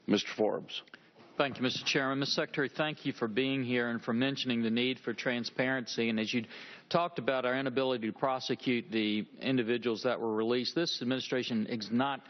Mr. Forbes. Thank you, Mr. Chairman. Mr. Secretary, thank you for being here and for mentioning the need for transparency. And as you talked about our inability to prosecute the individuals that were released, this administration has not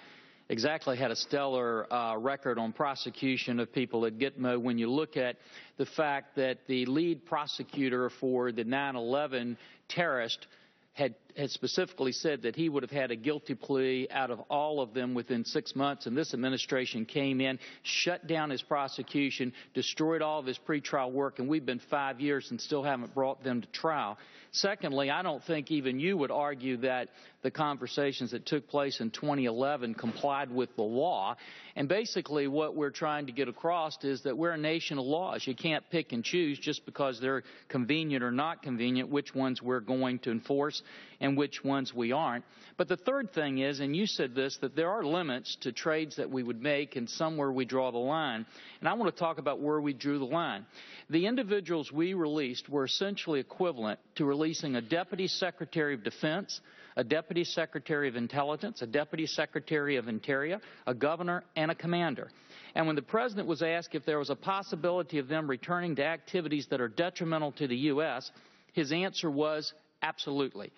exactly had a stellar record on prosecution of people at Gitmo. When you look at the fact that the lead prosecutor for the 9/11 terrorist had specifically said that he would have had a guilty plea out of all of them within 6 months, and this administration came in, shut down his prosecution, destroyed all of his pretrial work, and we've been 5 years and still haven't brought them to trial. Secondly, I don't think even you would argue that the conversations that took place in 2011 complied with the law. And basically what we're trying to get across is that we're a nation of laws. You can't pick and choose just because they're convenient or not convenient which ones we're going to enforce and which ones we aren't. But the third thing is, and you said this, that there are limits to trades that we would make and somewhere we draw the line. And I want to talk about where we drew the line. The individuals we released were essentially equivalent to releasing a Deputy Secretary of Defense, a Deputy Secretary of Intelligence, a Deputy Secretary of Interior, a governor, and a commander. And when the President was asked if there was a possibility of them returning to activities that are detrimental to the U.S., his answer was absolutely.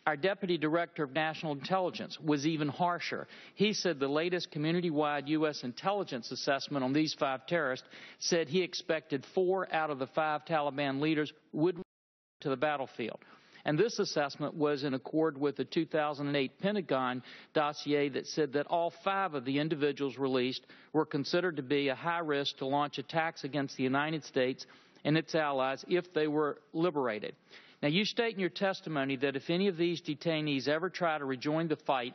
Our Deputy Director of National Intelligence was even harsher. He said the latest community-wide U.S. intelligence assessment on these 5 terrorists said he expected 4 out of the 5 Taliban leaders would return to the battlefield. And this assessment was in accord with the 2008 Pentagon dossier that said that all 5 of the individuals released were considered to be a high risk to launch attacks against the United States and its allies if they were liberated. Now, you state in your testimony that if any of these detainees ever try to rejoin the fight,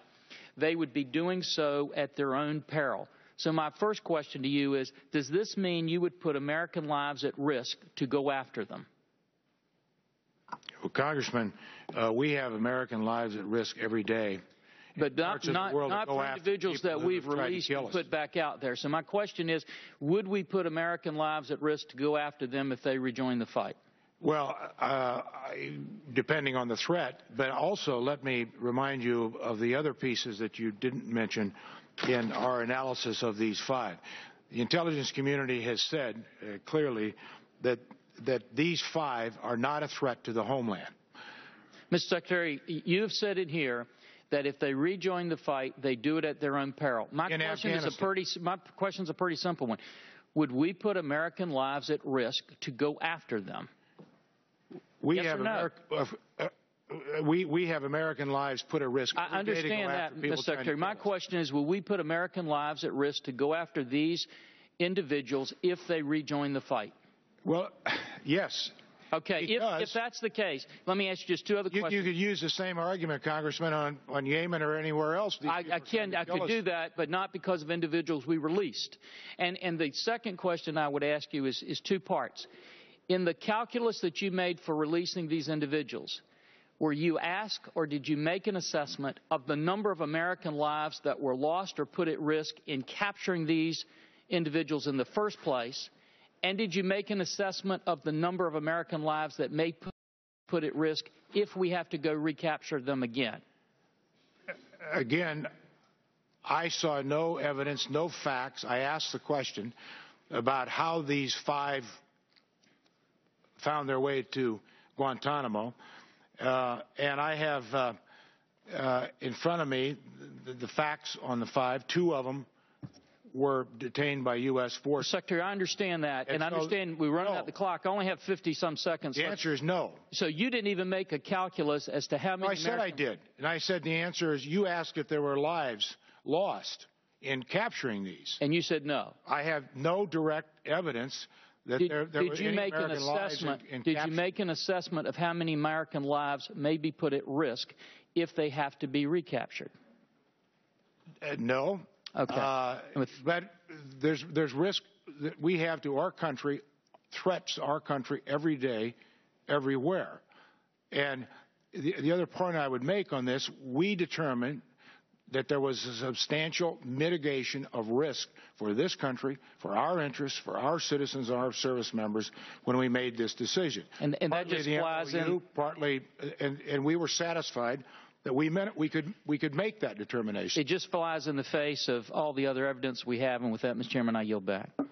they would be doing so at their own peril. So my first question to you is, does this mean you would put American lives at risk to go after them? Well, Congressman, we have American lives at risk every day. But not for individuals that we've released and put back out there. So my question is, would we put American lives at risk to go after them if they rejoin the fight? Well, depending on the threat, but also let me remind you of the other pieces that you didn't mention in our analysis of these 5. The intelligence community has said clearly that these 5 are not a threat to the homeland. Mr. Secretary, you have said it here that if they rejoin the fight, they do it at their own peril. My question is a pretty simple one. Would we put American lives at risk to go after them? We have American lives put at risk. I understand that, Mr. Secretary. My question is, will we put American lives at risk to go after these individuals if they rejoin the fight? Well, yes. Okay, if that's the case, let me ask you just 2 other questions. You could use the same argument, Congressman, on Yemen or anywhere else. I could do that, but not because of individuals we released. And the second question I would ask you is 2 parts. In the calculus that you made for releasing these individuals, were you asked or did you make an assessment of the number of American lives that were lost or put at risk in capturing these individuals in the first place? And did you make an assessment of the number of American lives that may put at risk if we have to go recapture them again? Again, I saw no evidence, no facts. I asked the question about how these 5 found their way to Guantanamo, and I have in front of me the facts on the 5. 2 of them were detained by U.S. forces. Secretary, I understand that, and I understand we're running out the clock. I only have 50-some seconds. The answer is no. So you didn't even make a calculus as to how many I said I did, and I said the answer is you asked if there were lives lost in capturing these. And you said no. I have no direct evidence that there were any American lives in Did you make an assessment of how many American lives may be put at risk if they have to be recaptured? No. Okay. But there's risk that we have to our country, threats our country every day, everywhere. And the other point I would make on this, we determined that there was a substantial mitigation of risk for this country, for our interests, for our citizens, our service members, when we made this decision. And that just flies in. Partly, and we were satisfied that we could make that determination. It just flies in the face of all the other evidence we have, and with that, Mr. Chairman, I yield back.